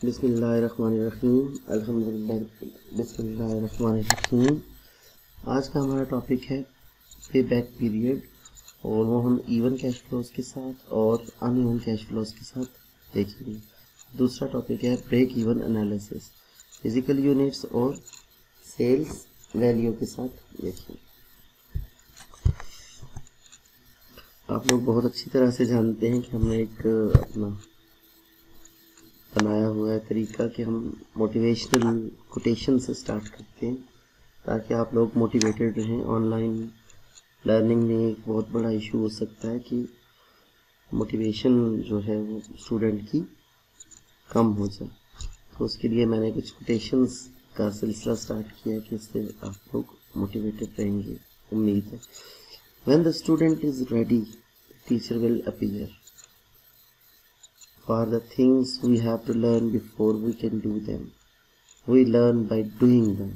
बिस्मिल्लाहिर्रहमानिर्रहीम अल्हम्दुलिल्लाह बिस्मिल्लाहिर्रहमानिर्रहीम। आज का हमारा टॉपिक है पे बैक पीरियड, और वो हम इवन कैश फ्लोज के साथ और अनइवन कैश फ्लोज के साथ देखेंगे। दूसरा टॉपिक है break even analysis, physical units और सेल्स वैल्यू के साथ देखेंगे। आप लोग बहुत अच्छी तरह से जानते हैं कि हमने एक अपना बनाया हुआ है तरीका कि हम मोटिवेशनल कोटेशन से स्टार्ट करते हैं ताकि आप लोग मोटिवेटेड रहें। ऑनलाइन लर्निंग में एक बहुत बड़ा इशू हो सकता है कि मोटिवेशन जो है वो स्टूडेंट की कम हो जाए, तो उसके लिए मैंने कुछ कोटेशंस का सिलसिला स्टार्ट किया कि इससे आप लोग मोटिवेटेड रहेंगे, उम्मीद है। When the student is ready, the teacher will appear. For the things we have to learn before we can do them. We learn by doing them.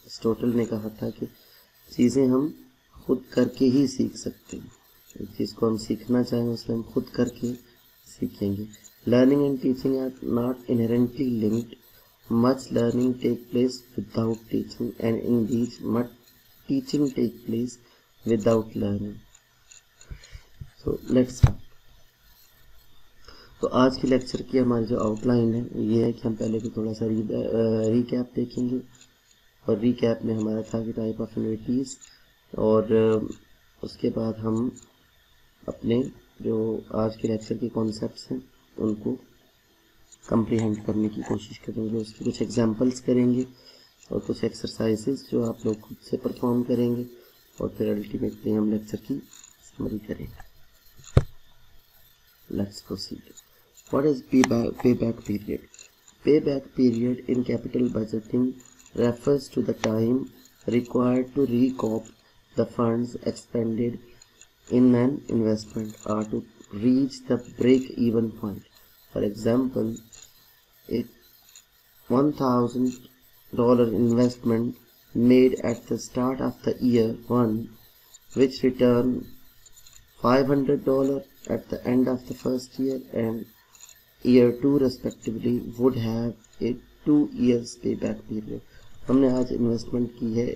Aristotle ने कहा था कि चीज़ें हम खुद करके ही सीख सकते हैं। एक चीज़ को हम सीखना चाहें उसे हम खुद करके सीखेंगे। Learning and teaching are not inherently linked. Much learning take place without teaching, and indeed much teaching take place without learning. So let's start. तो आज के लेक्चर की हमारी जो आउटलाइन है ये है कि हम पहले भी थोड़ा सा रीकैप देखेंगे, और रीकैप में हमारा था कि टाइप ऑफ एन्युइटीज़, और उसके बाद हम अपने जो आज के लेक्चर के कॉन्सेप्ट्स हैं उनको कंप्रीहेंड करने की कोशिश करेंगे। उसके कुछ एग्जांपल्स करेंगे और कुछ एक्सरसाइजेस जो आप लोग खुद से परफॉर्म करेंगे, और फिर अल्टीमेटली हम लेक्चर की समरी करेंगे। Let's proceed. What is payback period? Payback period in capital budgeting refers to the time required to recoup the funds expended in an investment or to reach the break-even point. For example, a $1,000 investment made at the start of the year 1, which returned $500 at the end of the first year and year 2 respectively, would have a 2 years payback period. हमने आज investment की है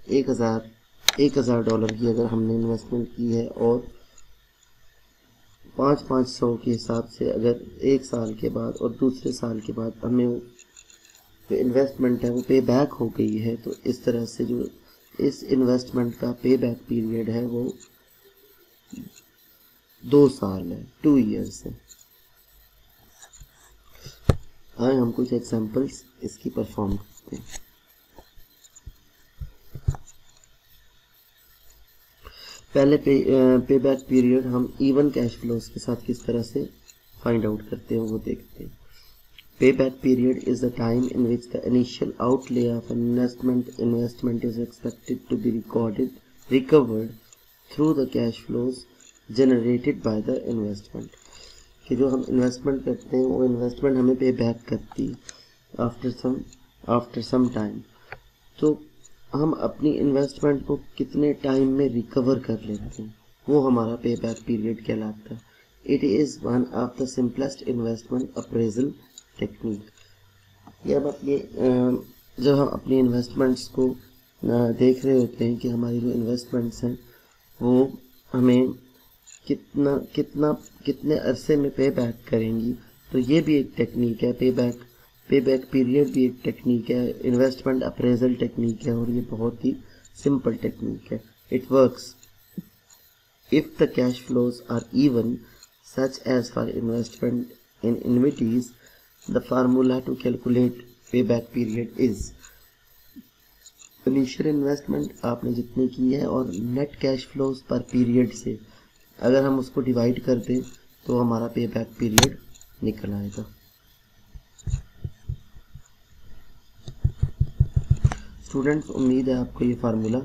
एक हजार dollar की अगर हमने investment की है, और 500 के हिसाब से अगर एक साल के बाद और दूसरे साल के बाद हमें जो इन्वेस्टमेंट है वो पे बैक हो गई है, तो इस तरह से जो इस इन्वेस्टमेंट का पे बैक पीरियड है वो 2 साल है, 2 years है। आए हम कुछ एग्जांपल्स इसकी परफॉर्म करते हैं। पहले पे बैक पीरियड हम इवन कैश फ्लोज के साथ किस तरह से फाइंड आउट करते हैं वो देखते हैं। Pay back period is the time in which the initial outlay of investment is expected to be recovered through the cash flows generated by the investment. कि जो हम इन्वेस्टमेंट करते हैं वो इन्वेस्टमेंट हमें पे बैक करती है आफ्टर सम टाइम। तो हम अपनी इन्वेस्टमेंट को कितने टाइम में रिकवर कर लेते हैं वो हमारा पे बैक पीरियड कहलाता है। It is one of the simplest investment appraisal technique. ये जब हम अपनी इन्वेस्टमेंट्स को देख रहे होते हैं कि हमारी जो इन्वेस्टमेंट्स हैं वो हमें कितने अरसे में पे बैक करेंगी, तो ये भी एक टेक्निक है। पे बैक पीरियड भी एक टेक्निक है, इन्वेस्टमेंट अप्रेजल टेक्निक है, और ये बहुत ही सिंपल टेक्निक है। It works if the cash flows are even such as for investment in equities. The formula to calculate पे back period is initial investment आपने जितनी की है और net cash flows per period से अगर हम उसको डिवाइड कर दें तो हमारा पे बैक पीरियड निकल आएगा। स्टूडेंट्स, उम्मीद है आपको ये फार्मूला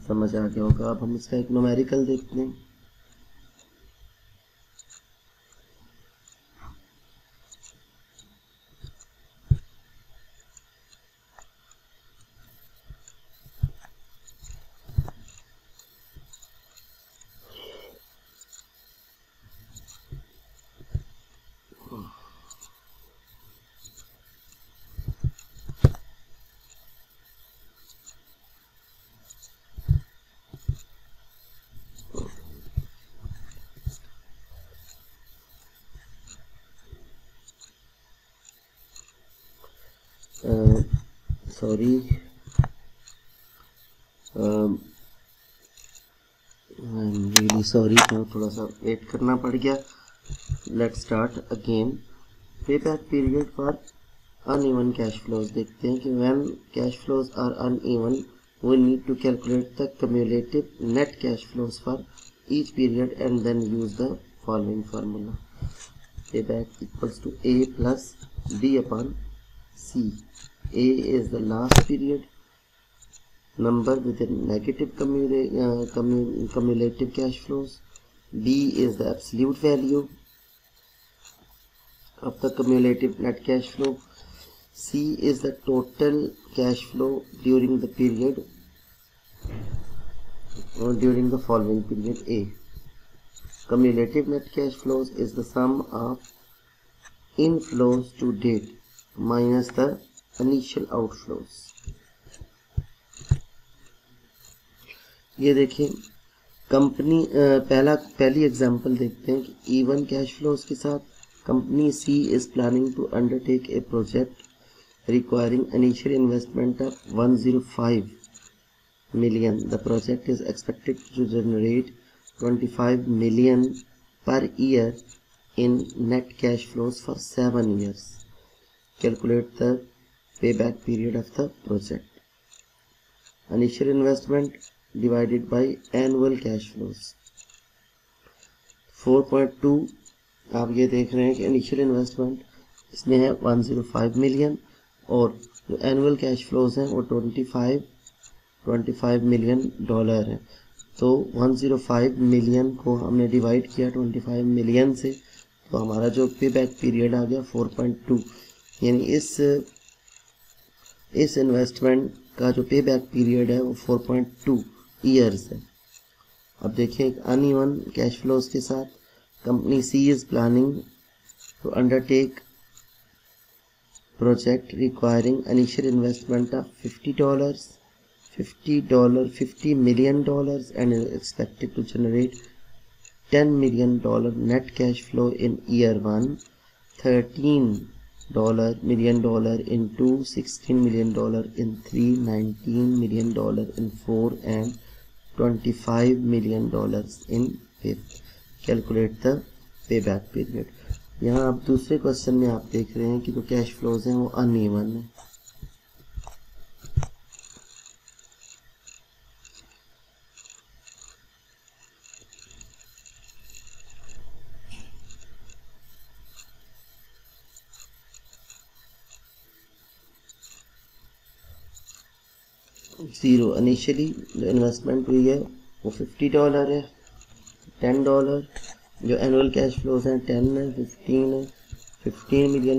समझ आ गया होगा। अब हम इसका एक न्यूमेरिकल देखते हैं। Sorry, I am really sorry, तो थोड़ा सा वेट करना पड़ गया। Let's start again. पे back period for uneven cash flows. देखते हैं कि when cash flows are uneven we need to calculate the cumulative net cash flows for each period and then use the following formula. Payback equals to A plus B upon C. A is the last period number with a negative cumulative cash flows. B is the absolute value of the cumulative net cash flow. C is the total cash flow during the period or during the following period A. Cumulative net cash flows is the sum of inflows to date minus the initial outflows. ये देखें company पहली example देखते हैं कि even cash flows के साथ company C is planning to undertake a project requiring initial investment of 105 million. The project is expected to generate 25 million per year in net cash flows for 7 years. Calculate the payback period of the project. Initial investment divided by annual cash flows. 4.2 आप ये देख रहे हैं कि initial investment इसमें है 105 million और जो एनुअल कैश फ्लोज हैं वो 25 मिलियन डॉलर है। तो 105 मिलियन को हमने डिवाइड किया 25 मिलियन से, तो हमारा जो पे बैक पीरियड आ गया 4.2, यानी इस इन्वेस्टमेंट का जो पे बैक पीरियड है वो 4.2 ईयर्स है। अब देखिए अनइवन कैश फ्लोज के साथ company C is planning to undertake project requiring initial investment of $50 million and is expected to generate $10 million net cash flow in year 1, $13 million in 2, $16 million in 3, $19 million in 4 and $25 million in 5. Calculate the payback period. यहाँ आप दूसरे question में आप देख रहे हैं कि जो कैश फ्लोज हैं वो अनइवन है। जीरो इनिशियली जो इन्वेस्टमेंट हुई है वो $50 है, $10 जो एनुअल कैश फ्लोज हैं 10 है, 15 है, $15 मिलियन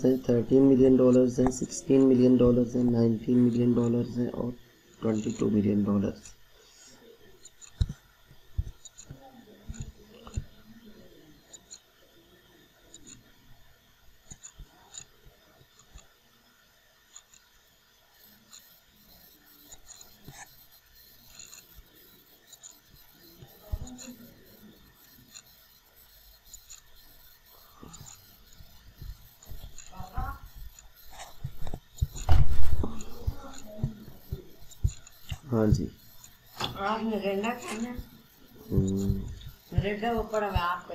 है, $13 मिलियन है, $16 मिलियन है, $19 मिलियन है और $22 मिलियन। हाँ जी, आप मिरिंडा खाना, मिरिंडा ऊपर में आपको